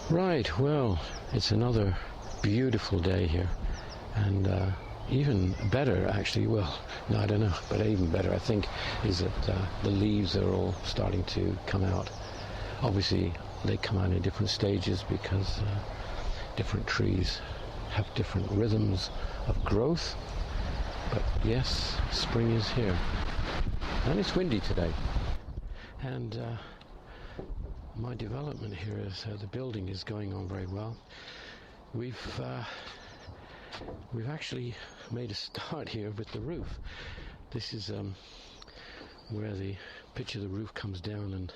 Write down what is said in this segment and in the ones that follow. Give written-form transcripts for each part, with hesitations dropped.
Right, well, it's another beautiful day here, and even better actually, well, no, I don't know, but even better I think is that the leaves are all starting to come out. Obviously they come out in different stages because different trees have different rhythms of growth, but yes, spring is here, and it's windy today. And my development here is the building is going on very well. We've actually made a start here with the roof. This is where the pitch of the roof comes down, and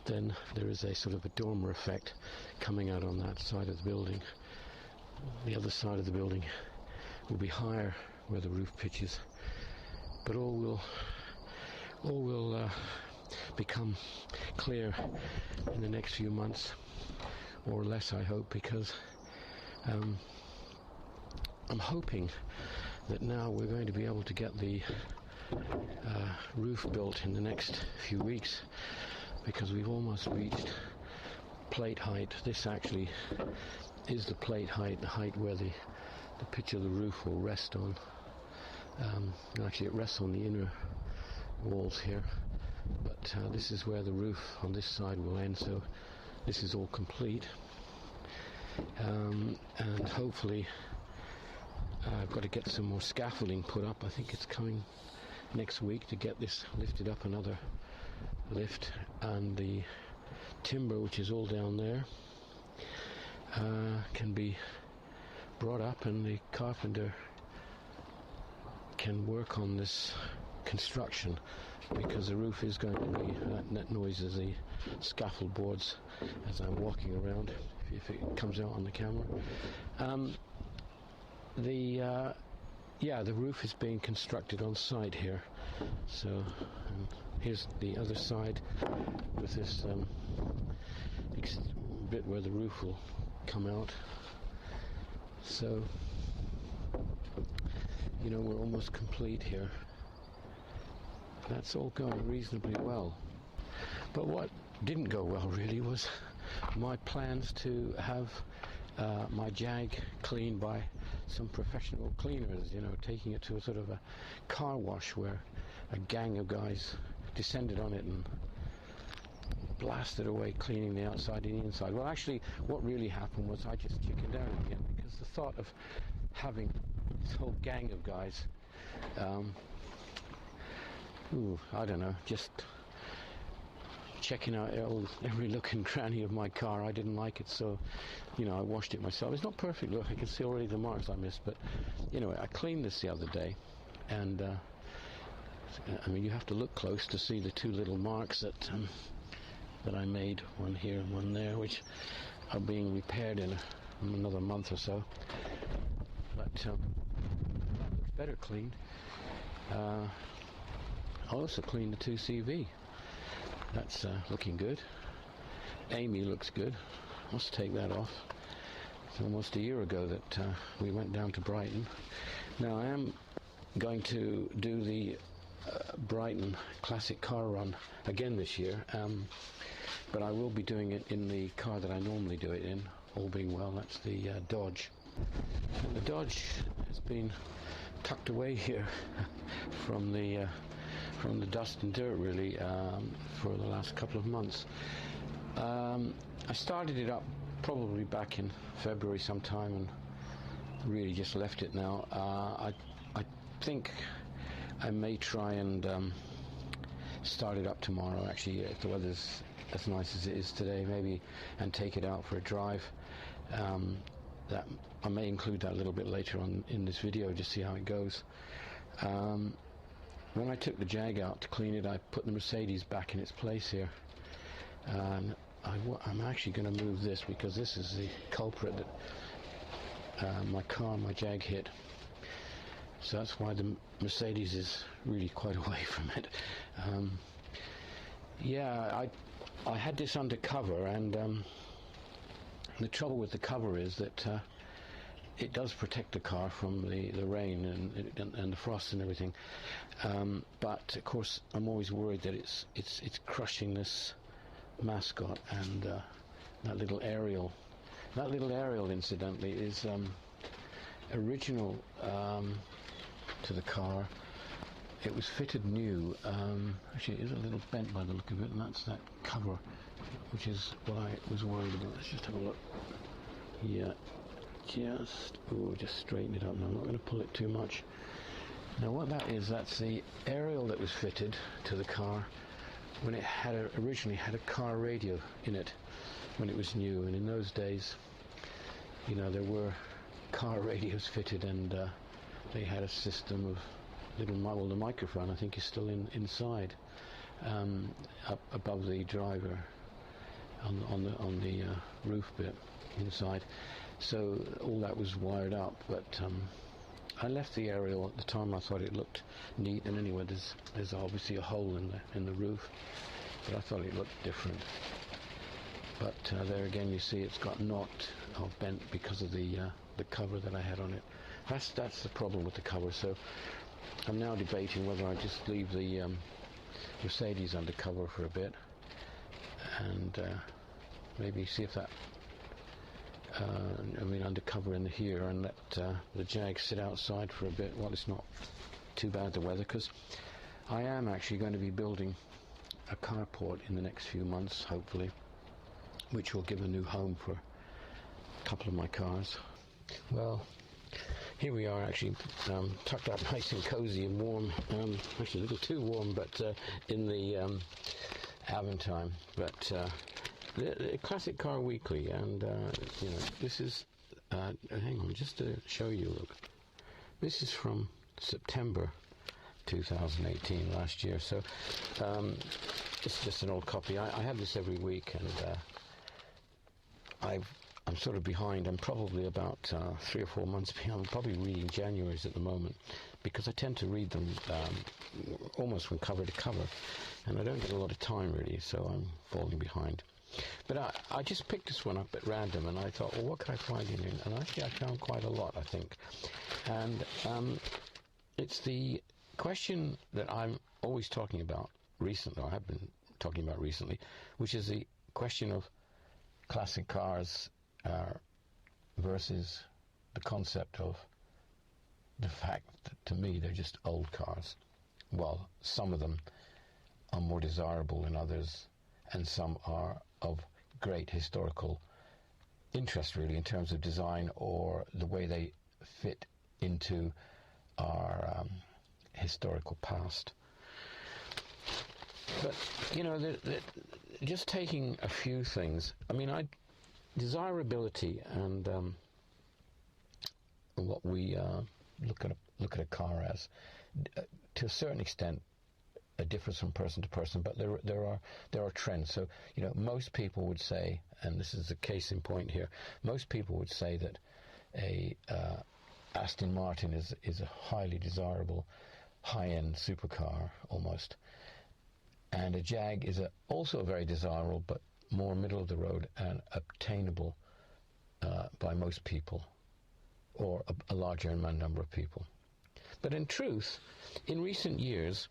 then there is a sort of a dormer effect coming out on that side of the building. The other side of the building will be higher where the roof pitches, but all will become clear in the next few months or less, I hope, because I'm hoping that now we're going to be able to get the roof built in the next few weeks, because we've almost reached plate height. This actually is the plate height, the height where the pitch of the roof will rest on. Actually it rests on the inner walls here, but this is where the roof on this side will end, so this is all complete. And hopefully I've got to get some more scaffolding put up. I think it's coming next week to get this lifted up another lift, and the timber, which is all down there, can be brought up, and the carpenter can work on this construction, because the roof is going to be that noises the scaffold boards as I'm walking around, if it comes out on the camera. The roof is being constructed on site here, so here's the other side with this bit where the roof will come out. So we're almost complete here. That's all going reasonably well. But what didn't go well really was my plans to have my Jag cleaned by some professional cleaners, taking it to a sort of a car wash where a gang of guys descended on it and blasted away, cleaning the outside and the inside. Well, actually what really happened was I just chickened out again, because the thought of having this whole gang of guys, I don't know, just checking out every nook and cranny of my car, I didn't like it, so I washed it myself. It's not perfect, look, I can see already the marks I missed, but I cleaned this the other day, and you have to look close to see the two little marks that I made, one here and one there, which are being repaired in another month or so. But that looks better cleaned. I also cleaned the 2CV. That's looking good. Amy looks good. Must take that off. It's almost a year ago that we went down to Brighton. Now I am going to do the Brighton Classic Car Run again this year, but I will be doing it in the car that I normally do it in, all being well. That's the Dodge. And the Dodge has been tucked away here from the dust and dirt, really, for the last couple of months. I started it up probably back in February sometime, and really just left it now. I think I may try and start it up tomorrow, actually, if the weather's as nice as it is today, maybe, and take it out for a drive. That I may include that a little bit later on in this video, just see how it goes. When I took the Jag out to clean it, I put the Mercedes back in its place here, and I'm actually going to move this, because this is the culprit that my Jag hit. So that's why the Mercedes is really quite away from it. I had this under cover, and the trouble with the cover is that it does protect the car from the rain and the frost and everything, but of course I'm always worried that it's crushing this mascot, and that little aerial That little aerial, incidentally, is original to the car. It was fitted new. Actually, it is a little bent by the look of it, and that's that cover, which is what I was worried about. Let's just have a look. Yeah, just straighten it up now. I'm not going to pull it too much. Now what that is, that's the aerial that was fitted to the car when it had originally had a car radio in it when it was new. And in those days, you know, there were car radios fitted, and they had a system of little, well, the microphone I think is still inside, up above the driver on the roof bit inside. So all that was wired up, but I left the aerial at the time. I thought it looked neat, and anyway, there's obviously a hole in the roof, but I thought it looked different. But there again, you see it's got knocked or bent because of the cover that I had on it. That's the problem with the cover. So I'm now debating whether I just leave the Mercedes undercover for a bit, and maybe see if that undercover in here, and let the Jag sit outside for a bit while it's not too bad the weather, because I am actually going to be building a carport in the next few months, hopefully, which will give a new home for a couple of my cars. Well, here we are, actually tucked up nice and cozy and warm, actually a little too warm, but in the Aventime, but the Classic Car Weekly, and you know, this is hang on, just to show you, look, this is from September 2018, last year. So it's just an old copy. I have this every week, and I'm sort of behind. I'm probably about 3 or 4 months behind. I'm probably reading January's at the moment, because I tend to read them almost from cover to cover, and I don't get a lot of time really, so I'm falling behind. But I just picked this one up at random, and I thought, well, what could I find in it? And actually I found quite a lot, I think. And it's the question that I'm always talking about recently, or I have been talking about recently, which is the question of classic cars versus the concept of the fact that, to me, they're just old cars. Well, some of them are more desirable than others, and some are of great historical interest, really, in terms of design or the way they fit into our historical past. But, you know, just taking a few things, I mean, desirability and what we look at a car as, to a certain extent, it differs from person to person, but there are trends. So, you know, most people would say, and this is a case in point here, most people would say that a Aston Martin is a highly desirable, high-end supercar almost, and a Jag is also very desirable, but more middle of the road and obtainable by most people, or a larger number of people. But in truth, in recent years,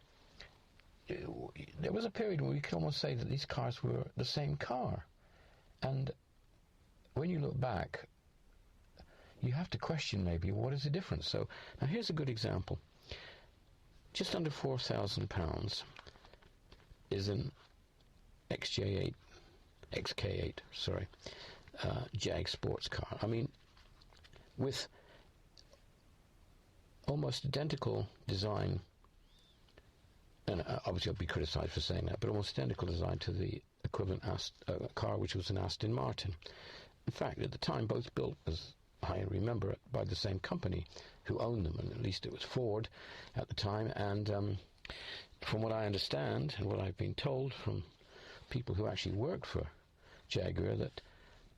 there was a period where we could almost say that these cars were the same car. And when you look back, you have to question maybe, what is the difference? So now here's a good example. Just under £4,000 is an XK8, Jag sports car. I mean, with almost identical design, and obviously I'll be criticised for saying that, but almost identical design to the equivalent car, which was an Aston Martin. In fact, at the time, both built, as I remember, by the same company who owned them, and at least it was Ford at the time. And from what I understand, and what I've been told from people who actually worked for Jaguar, that,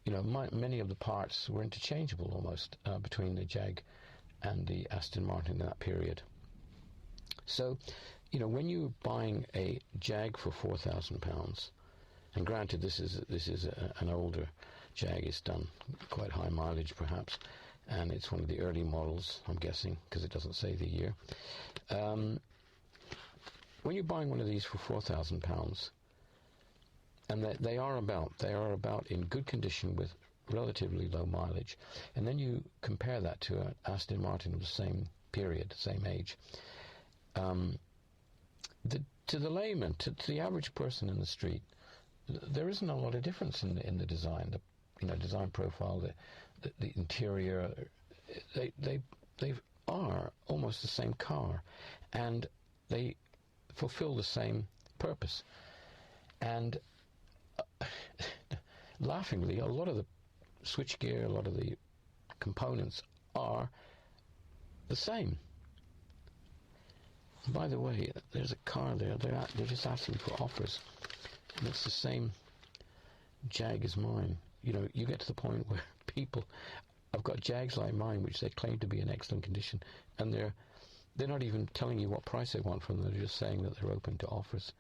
you know, many of the parts were interchangeable almost between the Jag and the Aston Martin in that period. So, you know, when you're buying a Jag for £4,000, and granted this is an older Jag, it's done quite high mileage perhaps, and it's one of the early models, I'm guessing, because it doesn't say the year. When you're buying one of these for £4,000, and they are about in good condition with relatively low mileage, and then you compare that to an Aston Martin of the same period, same age. To the layman, to the average person in the street, there isn't a lot of difference in the design, the design profile, the interior. They are almost the same car, and they fulfill the same purpose. And laughingly, a lot of the switchgear, a lot of the components are the same. By the way, there's a car there. They're just asking for offers, and it's the same Jag as mine. You get to the point where people have got Jags like mine, which they claim to be in excellent condition, and they're not even telling you what price they want from them. They're just saying that they're open to offers,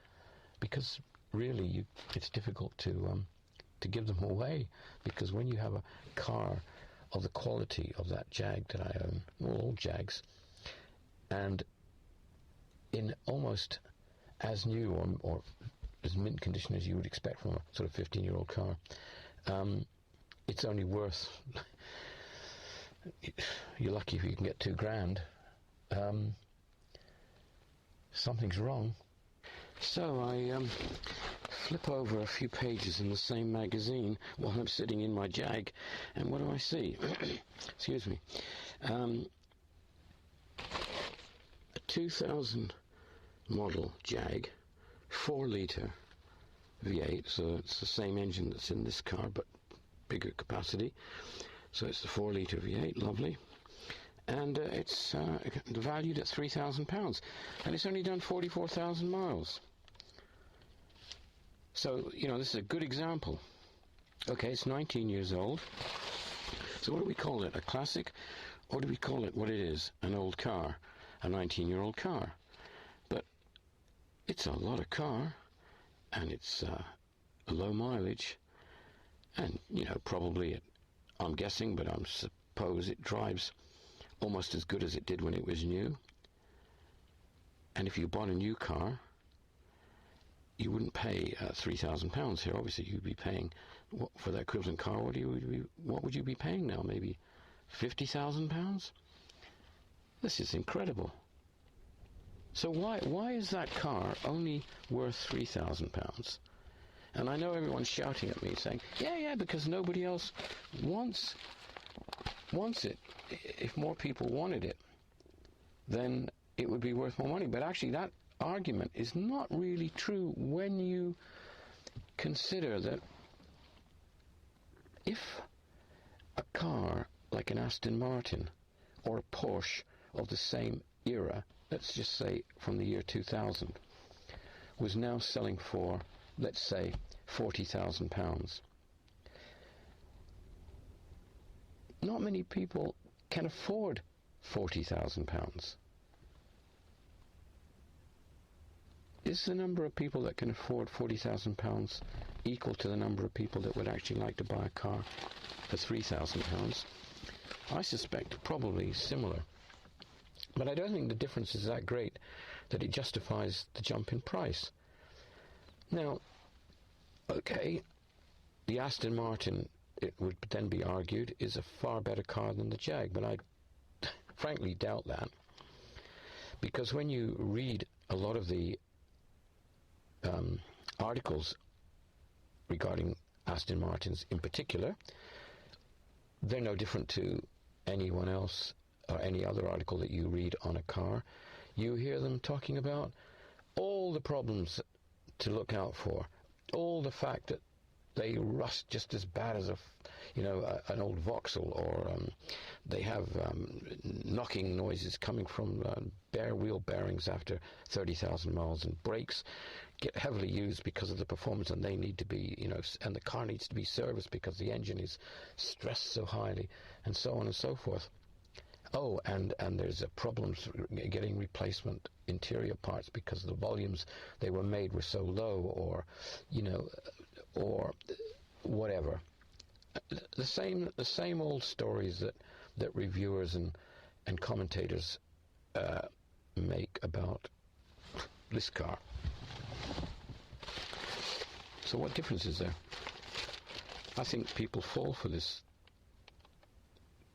because really it's difficult to give them away, because when you have a car of the quality of that Jag that I own, well, all Jags, and in almost as new or as mint condition as you would expect from a sort of 15-year-old car, it's only worth, you're lucky if you can get $2,000. Something's wrong. So I flip over a few pages in the same magazine while I'm sitting in my Jag, and what do I see? Excuse me. A 2000 model Jag, 4-litre V8, so it's the same engine that's in this car but bigger capacity. So it's the 4-litre V8, lovely. And it's valued at £3,000, and it's only done 44,000 miles. So, this is a good example. Okay, it's 19 years old. So what do we call it? A classic? Or do we call it what it is? An old car, a 19-year-old car. But it's a lot of car, and it's a low mileage, and, probably, I'm guessing, but I suppose it drives almost as good as it did when it was new. And if you bought a new car, you wouldn't pay £3,000 here. Obviously, you'd be paying for that equivalent car. What would you be paying now? Maybe £50,000. This is incredible. So why is that car only worth £3,000? And I know everyone's shouting at me saying, yeah, because nobody else wants it. If more people wanted it, then it would be worth more money. But actually, that argument is not really true when you consider that if a car like an Aston Martin or a Porsche of the same era, let's just say from the year 2000, was now selling for, let's say, £40,000, not many people can afford £40,000. Is the number of people that can afford £40,000 equal to the number of people that would actually like to buy a car for £3,000? I suspect probably similar. But I don't think the difference is that great that it justifies the jump in price. Now, okay, the Aston Martin, it would then be argued, is a far better car than the Jag, but I frankly doubt that. Because when you read a lot of the articles regarding Aston Martins in particular, they're no different to anyone else or any other article that you read on a car. You hear them talking about all the problems to look out for, all the fact that they rust just as bad as an old Vauxhall, or they have knocking noises coming from bare wheel bearings after 30,000 miles, and brakes get heavily used because of the performance, and they need to be, and the car needs to be serviced because the engine is stressed so highly, and so on and so forth. Oh, and there's problems getting replacement interior parts because the volumes they were made were so low, or or whatever. The same old stories that reviewers and commentators make about this car. So what difference is there? I think people fall for this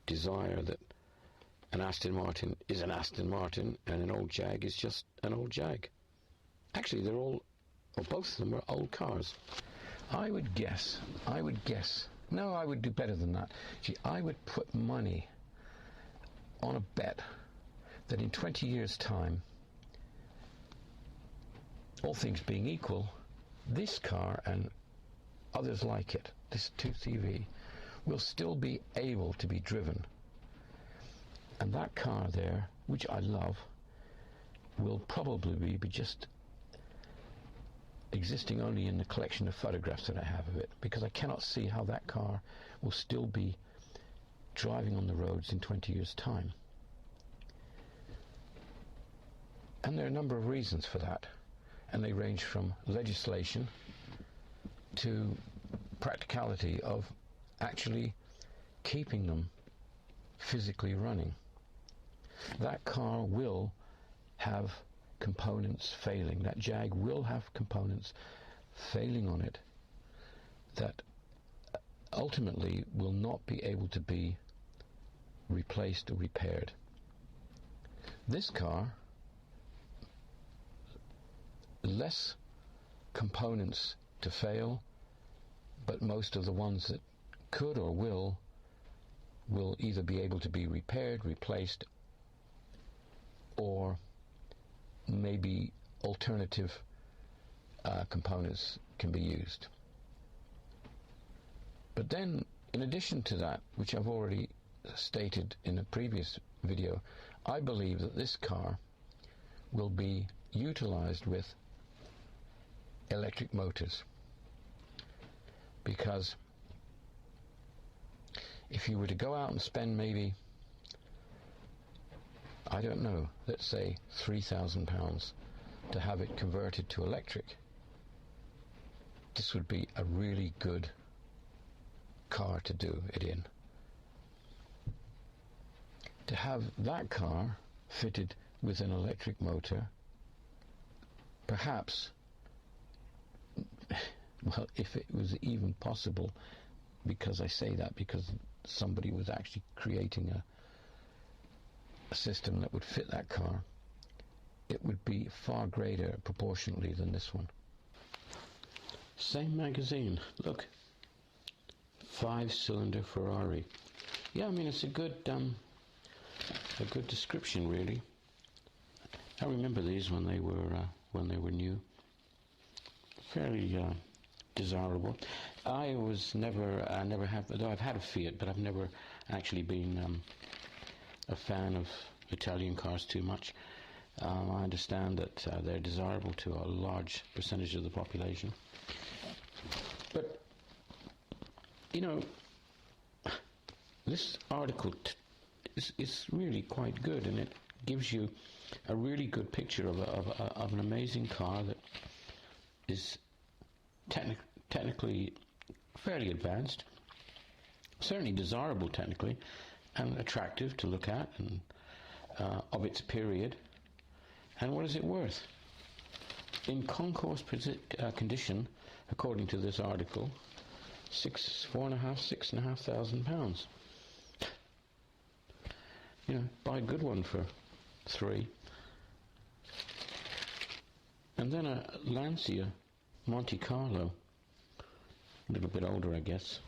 desire that an Aston Martin is an Aston Martin and an old Jag is just an old Jag. Actually, they're all, or both of them are old cars. I would guess, no, I would do better than that. Gee, I would put money on a bet that in 20 years' time, all things being equal, this car and others like it, this 2CV, will still be able to be driven. And that car there, which I love, will probably be just existing only in the collection of photographs that I have of it, because I cannot see how that car will still be driving on the roads in 20 years' time. And there are a number of reasons for that, and they range from legislation to practicality of actually keeping them physically running. That car will have components failing. That Jag will have components failing on it that ultimately will not be able to be replaced or repaired. This car, less components to fail, but most of the ones that could or will either be able to be repaired, replaced, or maybe alternative components can be used. But then, in addition to that, which I've already stated in a previous video, I believe that this car will be utilized with electric motors, because if you were to go out and spend maybe, I don't know, let's say £3,000 to have it converted to electric, this would be a really good car to do it in. To have that car fitted with an electric motor, perhaps, well, if it was even possible, because I say that because somebody was actually creating a system that would fit that car, it would be far greater proportionally than this one. Same magazine, look, 5-cylinder Ferrari. Yeah, I mean, it's a good description, really. I remember these when they were new. Fairly desirable. I never have, though I've had a Fiat, but I've never actually been a fan of Italian cars too much. I understand that they're desirable to a large percentage of the population. But, you know, this article is really quite good, and it gives you a really good picture of an amazing car that is technically fairly advanced, certainly desirable technically, and attractive to look at, and of its period. And what is it worth? In concourse condition, according to this article, £6,500 You know, buy a good one for £3,000. And then a Lancia Monte Carlo, a little bit older, I guess,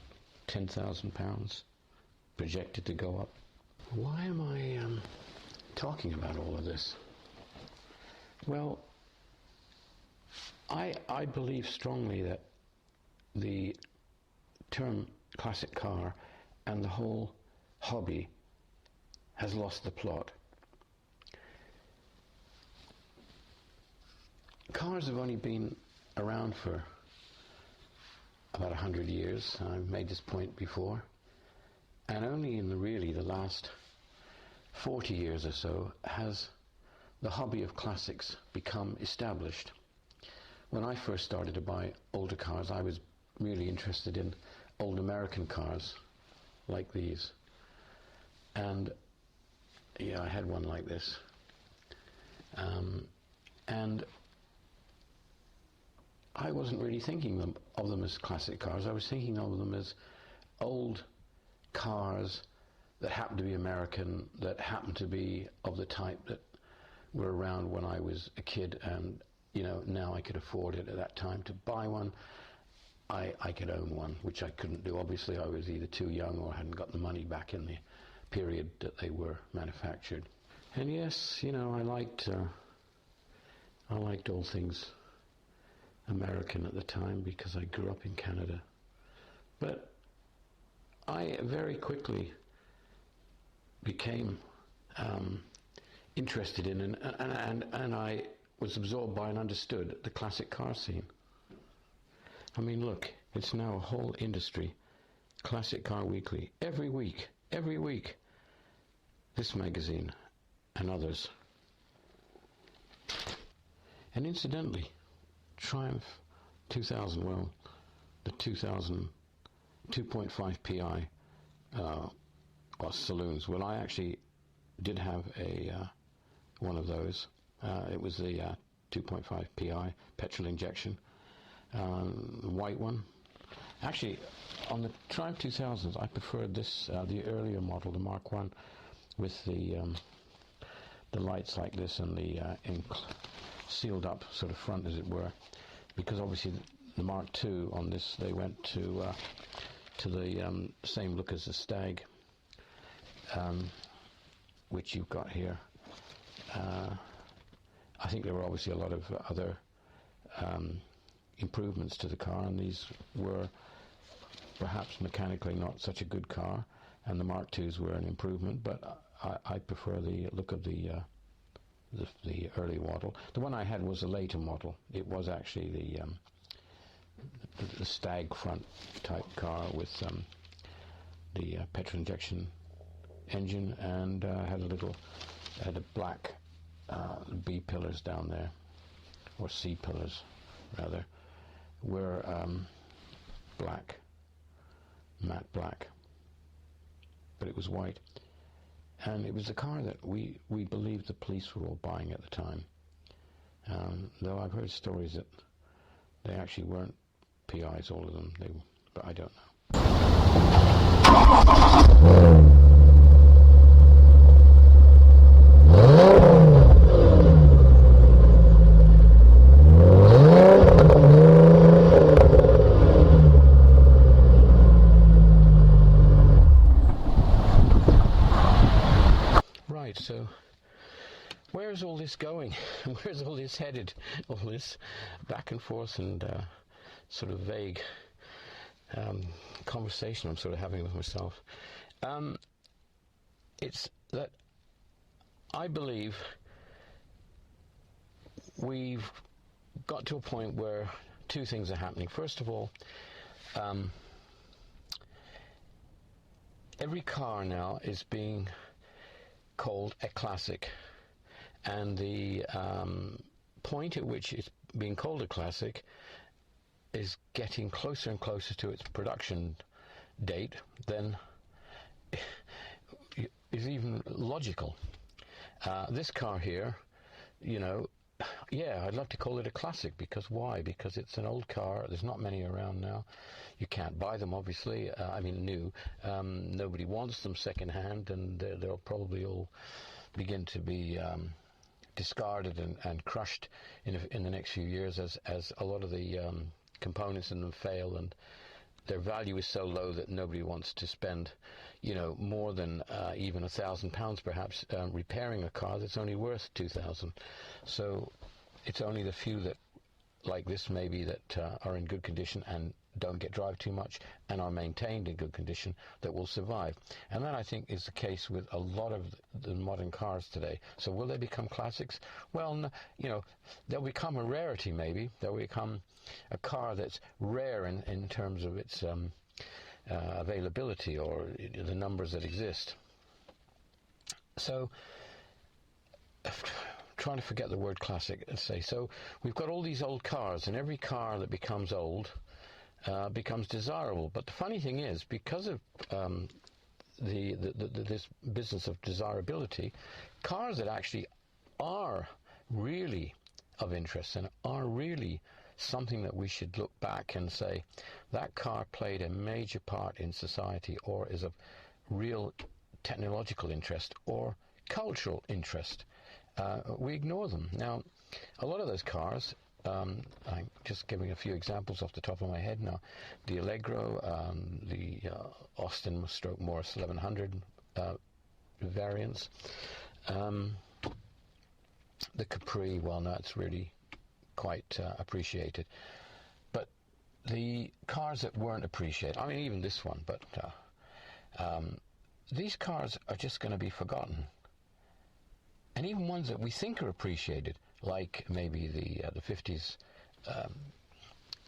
£10,000, projected to go up. Why am I talking about all of this? Well, I believe strongly that the term classic car and the whole hobby has lost the plot. Cars have only been around for about 100 years. I've made this point before. And only in the last 40 years or so has the hobby of classics become established. When I first started to buy older cars, I was really interested in old American cars like these. And yeah, I had one like this. And I wasn't really thinking of them as classic cars. I was thinking of them as old cars that happened to be American, that happened to be of the type that were around when I was a kid, and now I could afford it at that time to buy one. I could own one, which I couldn't do. Obviously, I was either too young or hadn't got the money back in the period that they were manufactured. And yes, I liked all things American at the time because I grew up in Canada. But I very quickly became interested in and I was absorbed by and understood the classic car scene. I mean, look, it's now a whole industry. Classic Car Weekly, every week, this magazine and others. And incidentally, Triumph 2000, well, the 2000 2.5 PI or saloons. Well, I actually did have one of those. It was the 2.5 PI petrol injection, the white one. Actually, on the Triumph 2000s, I preferred this, the earlier model, the Mark 1, with the lights like this and the sealed up sort of front, as it were, because obviously the Mark II on this, they went to the same look as the Stag, which you've got here. I think there were obviously a lot of other improvements to the car, and these were perhaps mechanically not such a good car, and the Mark IIs were an improvement, but I prefer the look of the early model. The one I had was a later model. It was actually the Stag front type car with the petrol injection engine, and had a black B pillars down there, or C pillars rather, were black, matte black, but it was white. And it was the car that we believed the police were all buying at the time. Though I've heard stories that they actually weren't PIs, all of them, but I don't know. Right, so where's all this going? Where's all this headed? All this back and forth and sort of vague conversation I'm sort of having with myself. It's that I believe we've got to a point where two things are happening. First of all, every car now is being called a classic, and the point at which it's being called a classic is getting closer and closer to its production date than is even logical. This car here, yeah, I'd love to call it a classic, because why? Because it's an old car. There's not many around now. You can't buy them, obviously. I mean, new. Nobody wants them second-hand, and they'll probably all begin to be discarded and crushed in the next few years as a lot of the components in them fail, and their value is so low that nobody wants to spend, more than even £1,000 perhaps repairing a car that's only worth 2,000. So it's only the few that, like this maybe, that are in good condition and don't get drive too much and are maintained in good condition that will survive. And that, I think, is the case with a lot of the modern cars today. So will they become classics? Well, no, they'll become a rarity maybe. They'll become a car that's rare in terms of its availability or the numbers that exist. So, trying to forget the word classic, let's say. So we've got all these old cars, and every car that becomes old becomes desirable. But the funny thing is, because of this business of desirability, cars that actually are really of interest and are really something that we should look back and say, that car played a major part in society, or is of real technological interest or cultural interest. We ignore them. Now, a lot of those cars, I'm just giving a few examples off the top of my head now, the Allegro, the Austin / Morris 1100 variants, the Capri, well, no, it's really quite appreciated. But the cars that weren't appreciated, I mean, even this one, but these cars are just going to be forgotten. And even ones that we think are appreciated, like maybe the 50s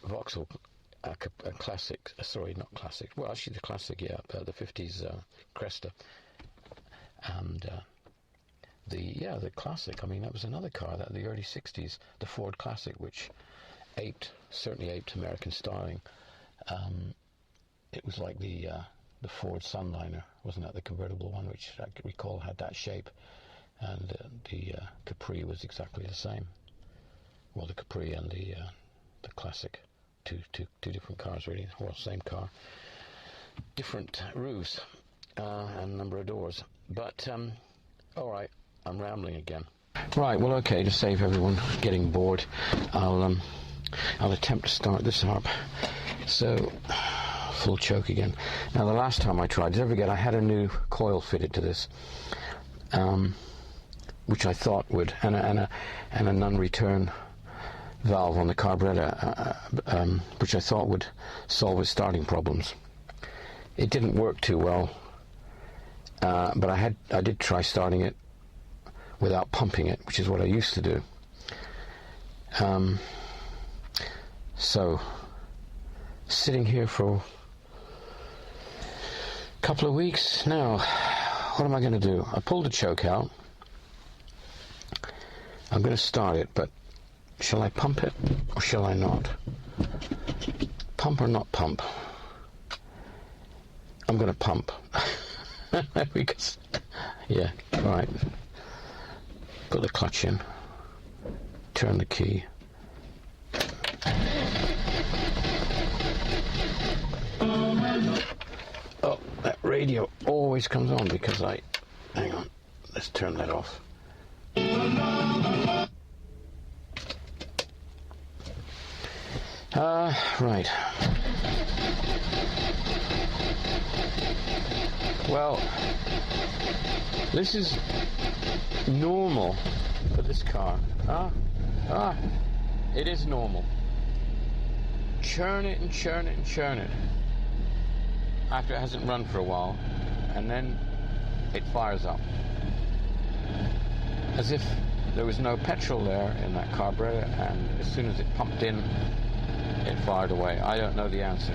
Vauxhall classic, sorry, not classic, well, actually the classic, yeah, the 50s Cresta, and the classic. I mean, that was another car that in the early 60s, the Ford Classic, which certainly aped American styling. It was like the Ford Sunliner, wasn't that the convertible one, which I recall had that shape, and the Capri was exactly the same. Well, the Capri and the Classic, two different cars really, well, same car, different roofs and number of doors. But all right, I'm rambling again. Right, well, okay, to save everyone getting bored, I'll attempt to start this up. So, full choke again. Now, the last time I tried, don't forget, I had a new coil fitted to this, which I thought would, and a non-return valve on the carburetor, which I thought would solve its starting problems. It didn't work too well, but I did try starting it without pumping it, which is what I used to do. So, sitting here for a couple of weeks now, what am I going to do? I pulled the choke out. I'm going to start it, but shall I pump it or shall I not? Pump or not pump? I'm going to pump. Because, yeah, right. Put the clutch in, turn the key. Oh, that radio always comes on because hang on, let's turn that off. Right. Well, this is normal for this car. It is normal. Churn it and churn it and churn it after it hasn't run for a while, and then it fires up as if there was no petrol there in that carburetor, and as soon as it pumped in, it fired away. I don't know the answer.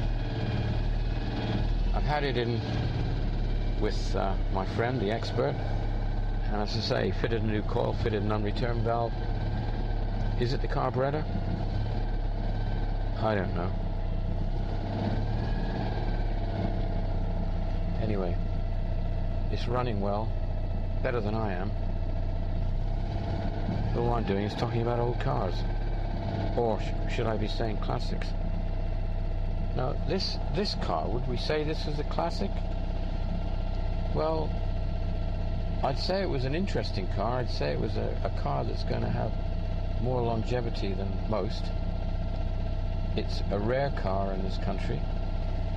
I've had it in with my friend, the expert, and as I say, fitted a new coil, fitted a non-return valve. Is it the carburetor? I don't know. Anyway, it's running well, better than I am. All I'm doing is talking about old cars. Or should I be saying classics? Now, this car, would we say this is a classic? Well, I'd say it was an interesting car. I'd say it was a car that's going to have more longevity than most. It's a rare car in this country.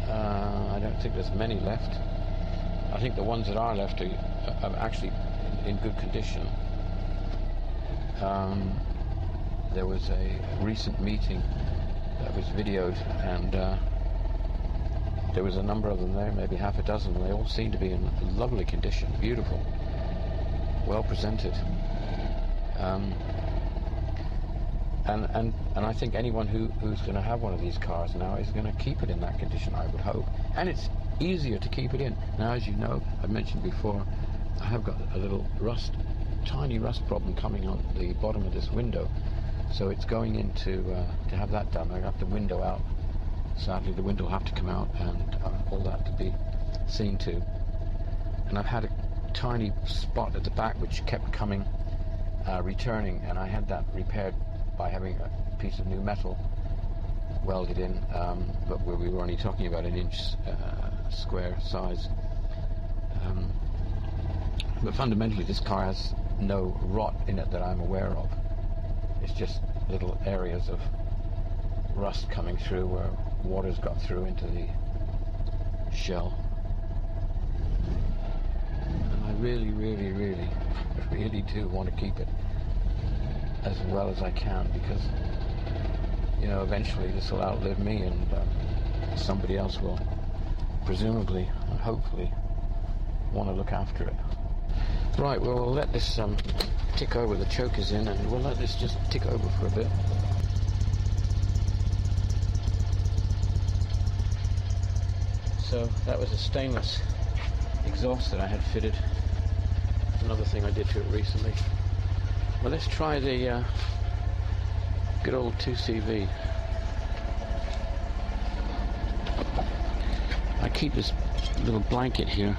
I don't think there's many left. I think the ones that are left are actually in good condition. There was a recent meeting that was videoed, and there was a number of them there, maybe half a dozen. They all seemed to be in lovely condition, beautiful, well presented. And I think anyone who's going to have one of these cars now is going to keep it in that condition, I would hope. And it's easier to keep it in. Now, as you know, I mentioned before, I have got a little tiny rust problem coming on the bottom of this window. So it's going into, to have that done, I got the window out. Sadly, the window will have to come out, and all that to be seen to. And I've had a tiny spot at the back which kept returning, and I had that repaired by having a piece of new metal welded in, but we were only talking about an inch square size. But fundamentally this car has no rot in it that I'm aware of. It's just little areas of rust coming through where water's got through into the shell. And I really do want to keep it as well as I can, because you know, eventually this will outlive me, and somebody else will presumably and hopefully want to look after it. Right, well, we'll let this tick over. The choke is in, and we'll let this just tick over for a bit. So that was a stainless exhaust that I had fitted. Another thing I did to it recently. Well, let's try the good old 2CV. I keep this little blanket here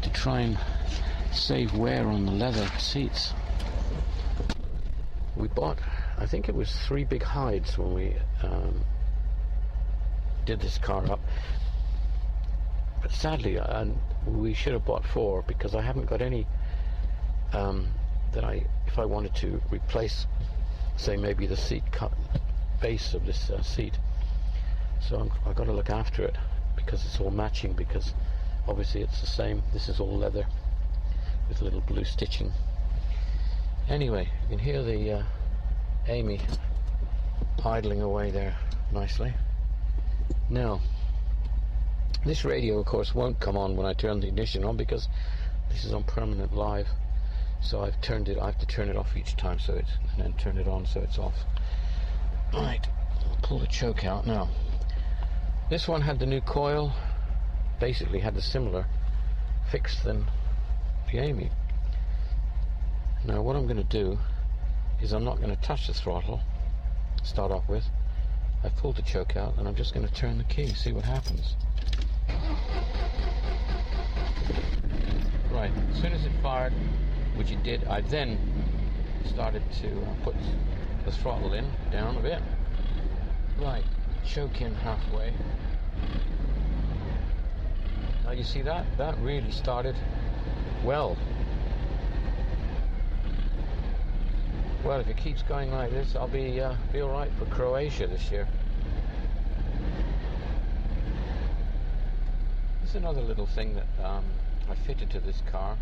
to try and save wear on the leather seats. We bought, I think it was 3 big hides when we did this car up, but sadly we should have bought 4, because I haven't got any that if I wanted to replace, say, maybe the seat base of this seat, so I've got to look after it, because it's all matching, because obviously it's the same. This is all leather with a little blue stitching. Anyway, you can hear the Amy idling away there nicely. Now, this radio, of course, won't come on when I turn the ignition on, because this is on permanent live. So I've turned it. I have to turn it off each time, and then turn it on so it's off. Right, I'll pull the choke out now. This one had the new coil, basically had the similar fix than the Amy. Now what I'm going to do is I'm not going to touch the throttle to start off with. I've pulled the choke out, and I'm just going to turn the key, see what happens. Right, as soon as it fired, which it did, I then started to put the throttle in, down a bit. Right, choke in halfway. Now you see that? That really started well. Well, if it keeps going like this, I'll be all right for Croatia this year. This is another little thing that I fitted to this car.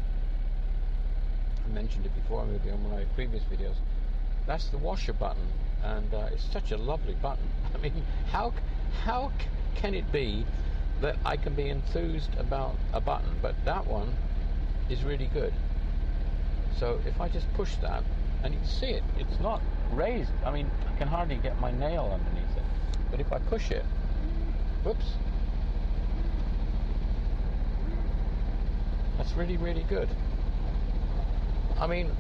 I mentioned it before, maybe on my previous videos. That's the washer button, and it's such a lovely button. I mean, how can it be that I can be enthused about a button, but that one is really good? So if I just push that, and you can see it, it's not raised. I mean, I can hardly get my nail underneath it. But if I push it, whoops, that's really good. I mean,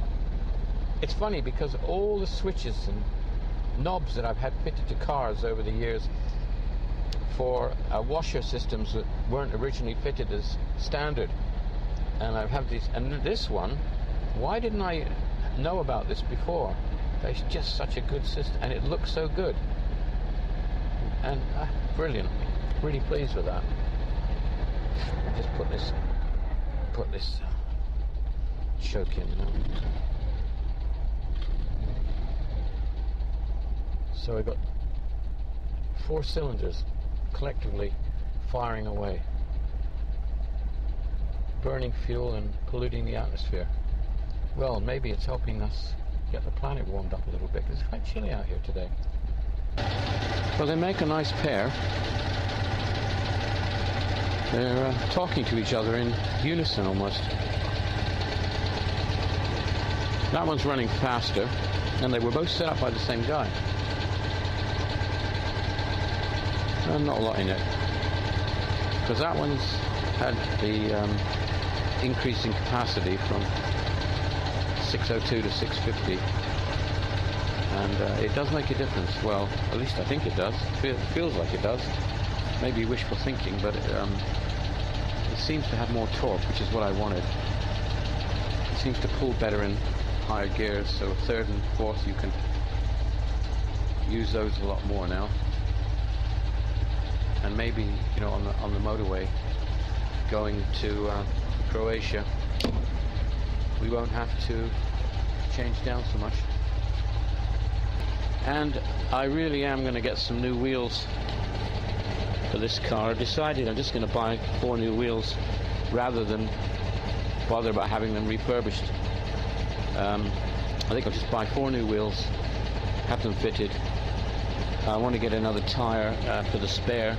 it's funny, because all the switches and knobs that I've had fitted to cars over the years for washer systems that weren't originally fitted as standard, and I've had these, and this one, why didn't I know about this before? It's just such a good system, and it looks so good, and brilliant. Really pleased with that. I'll just put this choke in now. So I've got 4 cylinders collectively firing away, burning fuel and polluting the atmosphere. Well, maybe it's helping us get the planet warmed up a little bit, because it's quite chilly out here today. Well, they make a nice pair. They're talking to each other in unison almost. That one's running faster, and they were both set up by the same guy. Not a lot in it, because that one's had the increase in capacity from 602 to 650, and it does make a difference. Well, at least I think it does. It feels like it does. Maybe wishful thinking, but it seems to have more torque, which is what I wanted. It seems to pull better in higher gears, so 3rd and 4th you can use those a lot more now. and maybe, you know, on the motorway going to Croatia, we won't have to change down so much. And I really am going to get some new wheels for this car. I've decided I'm just going to buy 4 new wheels rather than bother about having them refurbished. I think I'll just buy 4 new wheels, have them fitted. I want to get another tire for the spare,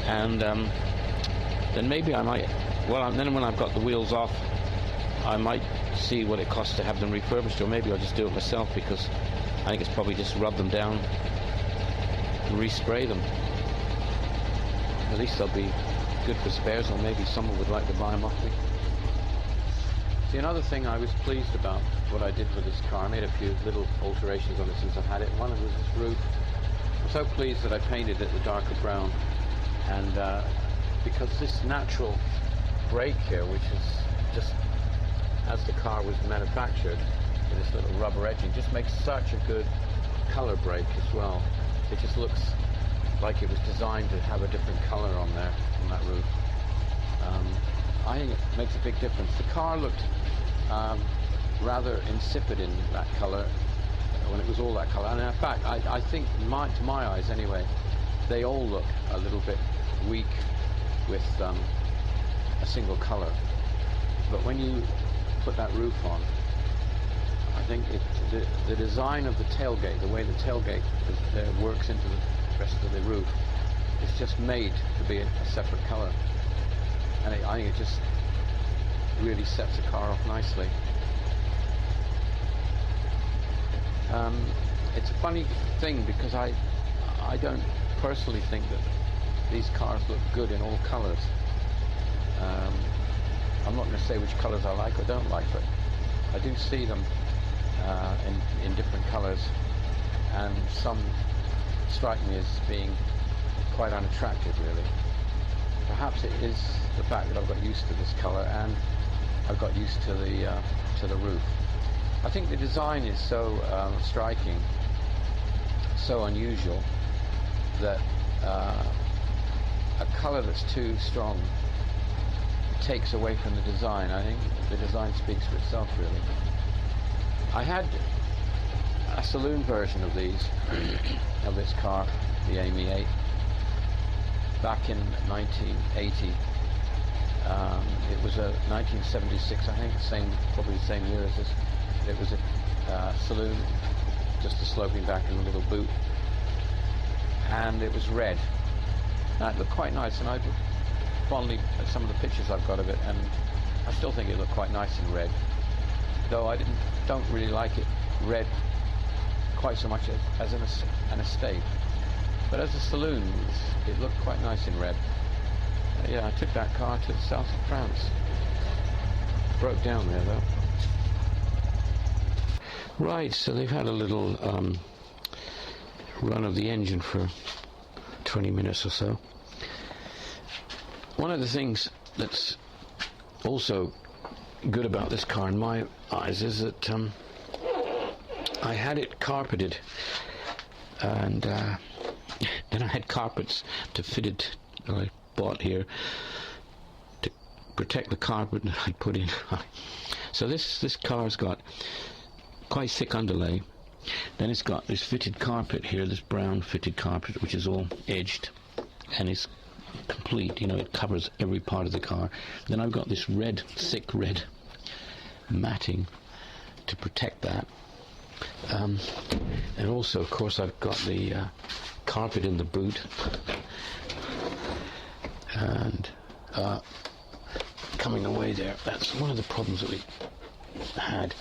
and then maybe I might, well, then when I've got the wheels off, I might see what it costs to have them refurbished, or maybe I'll just do it myself, because I think it's probably just rub them down and respray them. At least they'll be good for spares, or maybe someone would like to buy them off me. See, another thing I was pleased about what I did with this car, I made a few little alterations on it since I've had it. One was this roof. I'm so pleased that I painted it the darker brown, and because this natural break here, which is just as the car was manufactured, with this little rubber edging, just makes such a good color break as well. It just looks like it was designed to have a different color on there, on that roof. I think it makes a big difference. The car looked rather insipid in that color when it was all that color, and in fact I think to my eyes anyway, they all look a little bit weak with a single color. But when you put that roof on, I think the design of the tailgate, the way the tailgate works into the rest of the roof, is just made to be a separate color, and I think it just really sets the car off nicely. It's a funny thing, because I don't personally think that these cars look good in all colors. I'm not going to say which colors I like or don't like, but I do see them in different colors, and some strike me as being quite unattractive, really. Perhaps it is the fact that I've got used to this color, and I've got used to the roof. I think the design is so striking, so unusual, that a color that's too strong takes away from the design. I think the design speaks for itself, really. I had a saloon version of these, of this car, the Amy 8, back in 1980. It was a 1976, I think, probably the same year as this. It was a saloon, just a sloping back and a little boot, and it was red. Now, it looked quite nice, and I looked fondly at some of the pictures I've got of it, and I still think it looked quite nice in red, though I don't really like it red quite so much as an estate. But as a saloon, it looked quite nice in red. Yeah, I took that car to the south of France. Broke down there, though. Right, so they've had a little run of the engine for 20 minutes or so. One of the things that's also good about this car in my eyes is that I had it carpeted, and then I had carpets to fit it that I bought here to protect the carpet that I put in. So this car's got quite thick underlay. Then it's got this fitted carpet here, this brown fitted carpet, which is all edged and is complete, you know, it covers every part of the car. Then I've got this red, thick red matting to protect that. And also, of course, I've got the carpet in the boot, and coming away there, that's one of the problems that we had.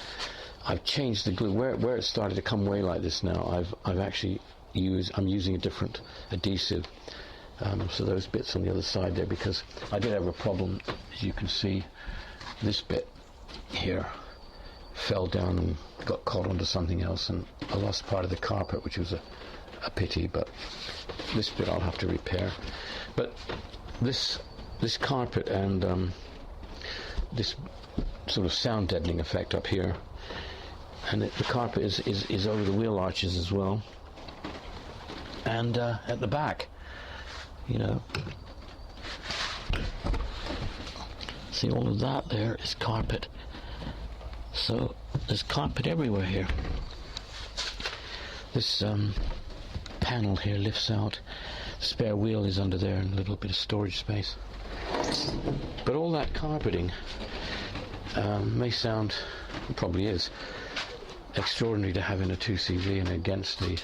I've changed the glue where it started to come away like this. Now I'm using a different adhesive, so those bits on the other side there, because I did have a problem. As you can see, this bit here fell down and got caught onto something else, and I lost part of the carpet, which was a pity, but this bit I'll have to repair. But this carpet and this sort of sound deadening effect up here, and the carpet is over the wheel arches as well, and at the back you know. See, all of that there is carpet. So there's carpet everywhere here. This panel here lifts out. The spare wheel is under there and a little bit of storage space. But all that carpeting may sound, it probably is, extraordinary to have in a 2CV and against the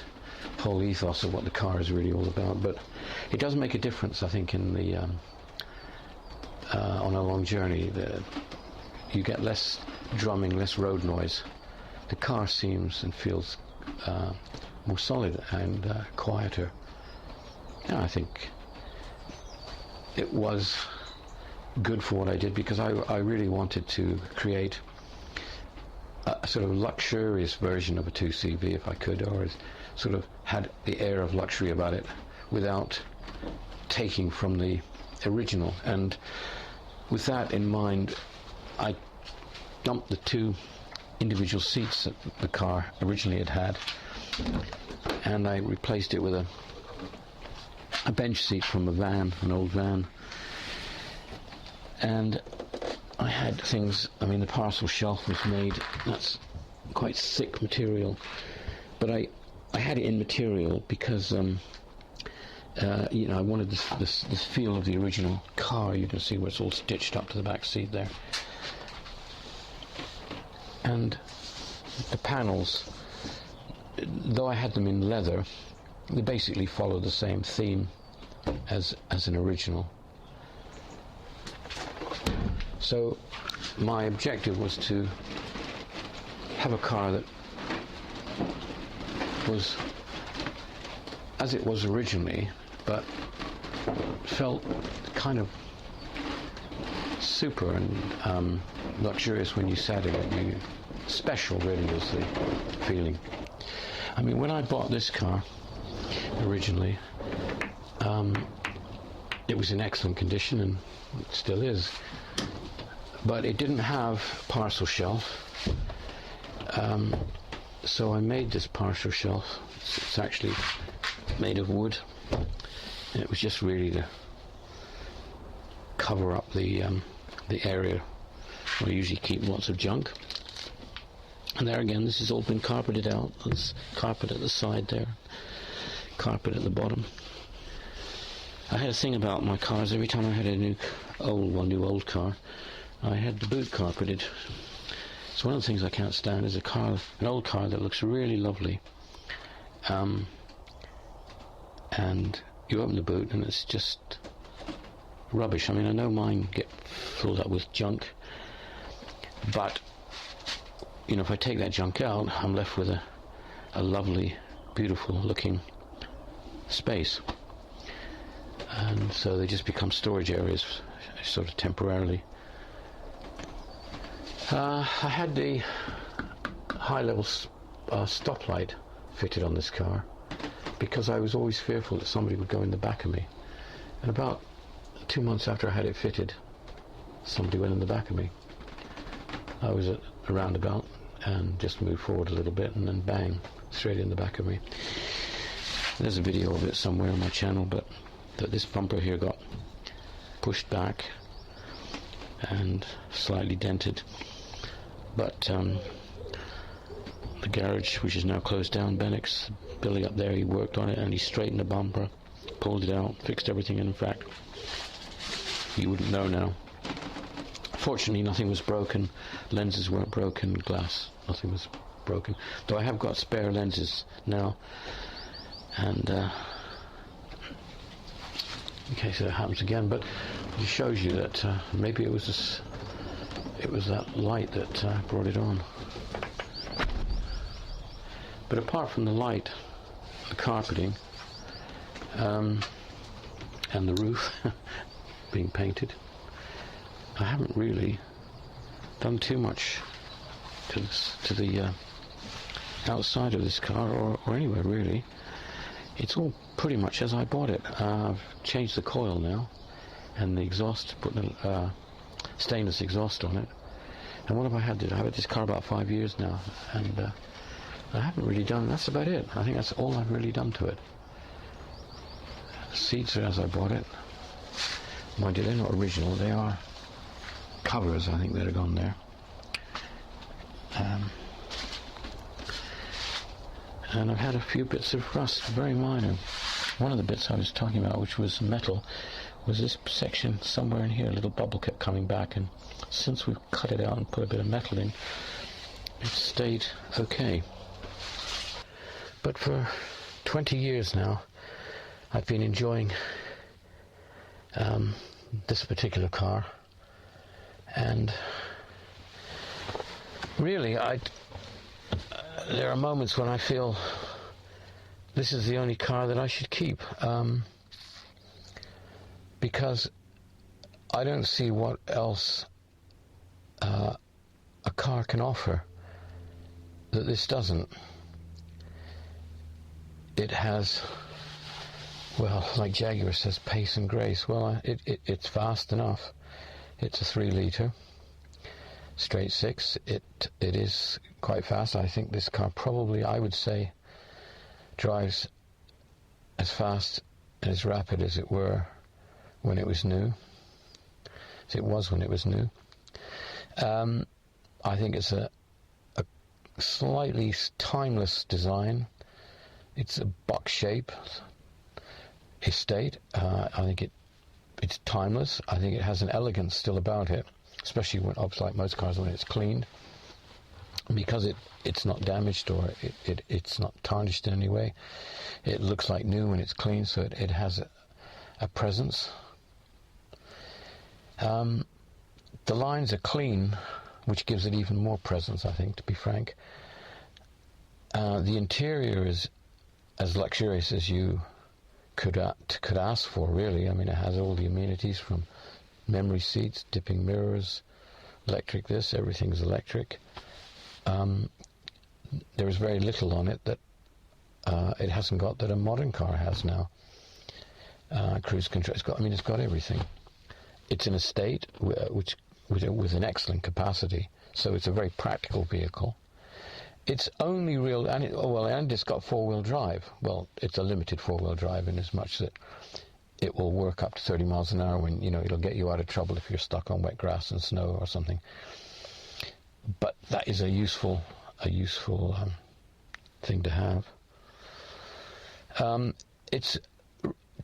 whole ethos of what the car is really all about. But it does make a difference, I think, in the on a long journey. You get less drumming, less road noise. The car seems and feels more solid and quieter. And I think it was good for what I did, because I really wanted to create a sort of luxurious version of a 2CV if I could, or sort of had the air of luxury about it without taking from the original. And with that in mind, I dumped the two individual seats that the car originally had, and I replaced it with a bench seat from a van, an old van. And I had things, I mean, the parcel shelf was made, that's quite thick material, but I had it in material because you know, I wanted this feel of the original car. You can see where it's all stitched up to the back seat there. And the panels, though I had them in leather, they basically follow the same theme as an original. So my objective was to have a car that was as it was originally, but felt kind of super and luxurious when you sat in it. Special really was the feeling. I mean, when I bought this car originally, it was in excellent condition, and it still is, but it didn't have parcel shelf, so I made this parcel shelf. It's actually made of wood, and it was just really to cover up the area where I usually keep lots of junk. And there again, this has all been carpeted out. There's carpet at the side there, carpet at the bottom. I had a thing about my cars. Every time I had a new old car, I had the boot carpeted. So one of the things I can't stand is an old car that looks really lovely, and you open the boot and it's just rubbish. I mean, I know mine get filled up with junk, but you know, if I take that junk out, I'm left with a lovely, beautiful looking space. And so they just become storage areas, sort of temporarily. I had the high-level stoplight fitted on this car because I was always fearful that somebody would go in the back of me. And about 2 months after I had it fitted, somebody went in the back of me. I was at a roundabout and just moved forward a little bit, and then bang, straight in the back of me. There's a video of it somewhere on my channel, but this bumper here got pushed back and slightly dented. But the garage, which is now closed down, Bennex, Billy up there, he worked on it and he straightened the bumper, pulled it out, fixed everything, and in fact, you wouldn't know now. Fortunately, nothing was broken. Lenses weren't broken, glass, nothing was broken. Though I have got spare lenses now, and in case it happens again. But it shows you that maybe it was that light that brought it on. But apart from the light, the carpeting, and the roof being painted, I haven't really done too much to the outside of this car, or anywhere really. It's all pretty much as I bought it. I've changed the coil now, and the exhaust, put the stainless exhaust on it. And what have I had? I've had this car about 5 years now, and I haven't really done, that's about it. I think that's all I've really done to it. seats are as I bought it. Mind you, they're not original, they are covers, I think, that have gone there. And I've had a few bits of rust, very minor. One of the bits I was talking about, which was metal, was this section somewhere in here. A little bubble kept coming back, and since we've cut it out and put a bit of metal in, it's stayed okay. But for 20 years now, I've been enjoying this particular car, and really there are moments when I feel this is the only car that I should keep, because I don't see what else a car can offer that this doesn't. It has, well, like Jaguar says, pace and grace. Well, it's fast enough. It's a 3-litre straight six. It is quite fast. I think this car probably, I would say, drives as fast and as rapid as it were when it was new, as it was when it was new. I think it's a slightly timeless design. It's a box shape estate. I think it's timeless. I think it has an elegance still about it, especially when, obviously, like most cars, when it's cleaned, because it's not damaged or it's not tarnished in any way. It looks like new when it's clean, so it has a presence. The lines are clean, which gives it even more presence, I think, to be frank. The interior is as luxurious as you could ask for, really. I mean, it has all the amenities, from memory seats, dipping mirrors, electric this, everything's electric. There is very little on it that it hasn't got that a modern car has now. Cruise control, it's got everything. It's an estate which with an excellent capacity, so it's a very practical vehicle. It's only real, and it's got 4-wheel drive. Well, it's a limited 4-wheel drive in as much that it will work up to 30 miles an hour when, it'll get you out of trouble if you're stuck on wet grass and snow or something. But that is a useful thing to have.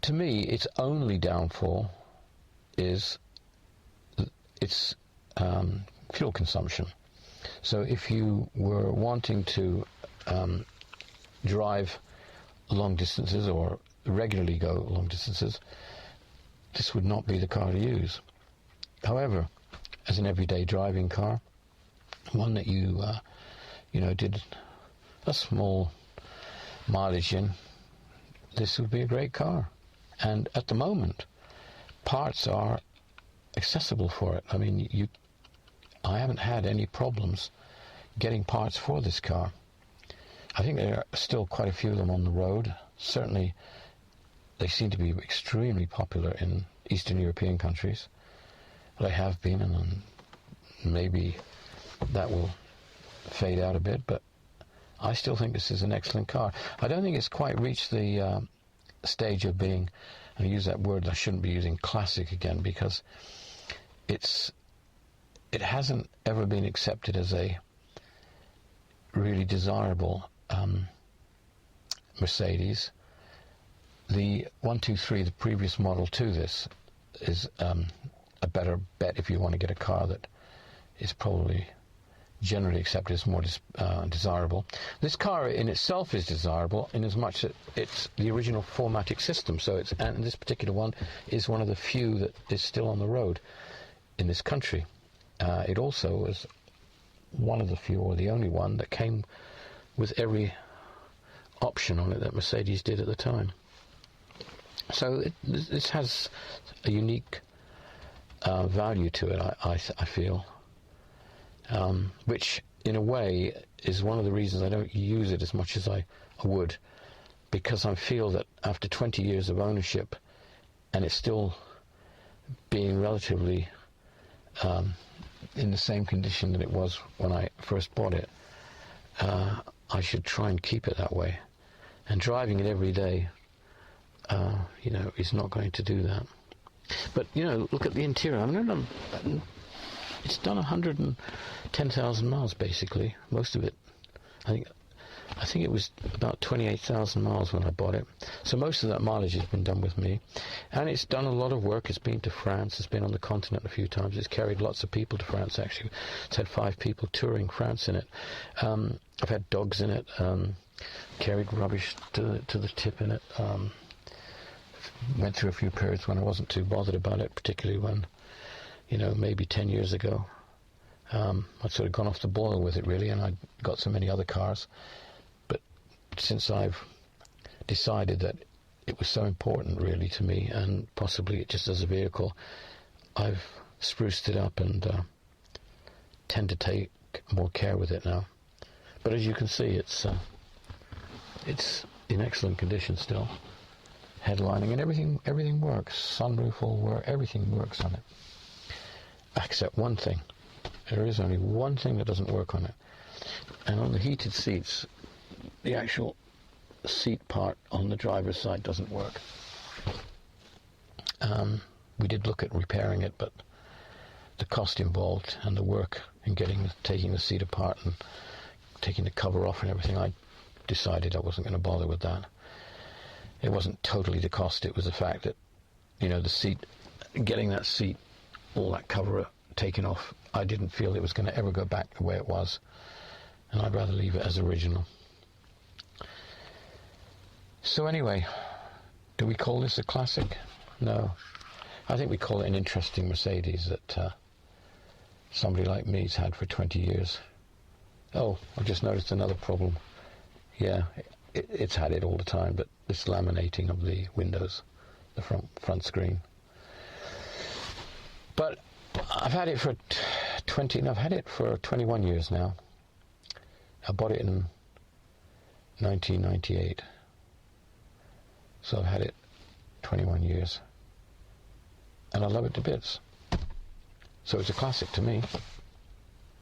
To me, its only downfall is its fuel consumption. So if you were wanting to drive long distances or regularly go long distances, this would not be the car to use. However, as an everyday driving car, one that you did a small mileage in, this would be a great car. And at the moment, parts are accessible for it. I mean, I haven't had any problems getting parts for this car. I think there are still quite a few of them on the road. Certainly, they seem to be extremely popular in Eastern European countries. They have been, and maybe that will fade out a bit, but I still think this is an excellent car. I don't think it's quite reached the stage of being, and I use that word I shouldn't be using, classic again, because it hasn't ever been accepted as a really desirable Mercedes. The 123, the previous model to this, is a better bet if you want to get a car that is probably generally accepted as more desirable. This car in itself is desirable in as much that it's the original 4Matic system, and this particular one is one of the few that is still on the road in this country. It also was one of the few, or the only one, that came with every option on it that Mercedes did at the time. So this has a unique value to it, I feel, which in a way is one of the reasons I don't use it as much as I would, because I feel that after 20 years of ownership, and it's still being relatively in the same condition that it was when I first bought it, I should try and keep it that way. And driving it every day, you know, is not going to do that. But, you know, look at the interior. I mean, it's done 110,000 miles, basically. Most of it. I think it was about 28,000 miles when I bought it. So most of that mileage has been done with me. And it's done a lot of work. It's been to France. It's been on the continent a few times. It's carried lots of people to France, actually. It's had 5 people touring France in it. I've had dogs in it. Carried rubbish to the tip in it. Went through a few periods when I wasn't too bothered about it, particularly when, you know, maybe 10 years ago, I'd sort of gone off the boil with it, really, and I'd got so many other cars. But since I've decided that it was so important, really, to me, and possibly just as a vehicle, I've spruced it up and tend to take more care with it now. But as you can see, it's in excellent condition still. Headlining and everything works. Sunroof will work. Everything works on it, except one thing. There is only one thing that doesn't work on it, and on the heated seats, the actual seat part on the driver's side doesn't work. We did look at repairing it, but the cost involved and the work in taking the seat apart and taking the cover off and everything, I decided I wasn't going to bother with that. It wasn't totally the cost, it was the fact that, you know, the seat, getting that seat, all that cover taken off, I didn't feel it was going to ever go back the way it was, and I'd rather leave it as original. So anyway, do we call this a classic? No. I think we call it an interesting Mercedes that somebody like me's had for 20 years. Oh, I've just noticed another problem. Yeah, it's had it all the time, but this laminating of the windows, the front screen. But I've had it for 21 years now. I bought it in 1998. So I've had it 21 years. And I love it to bits. So it's a classic to me.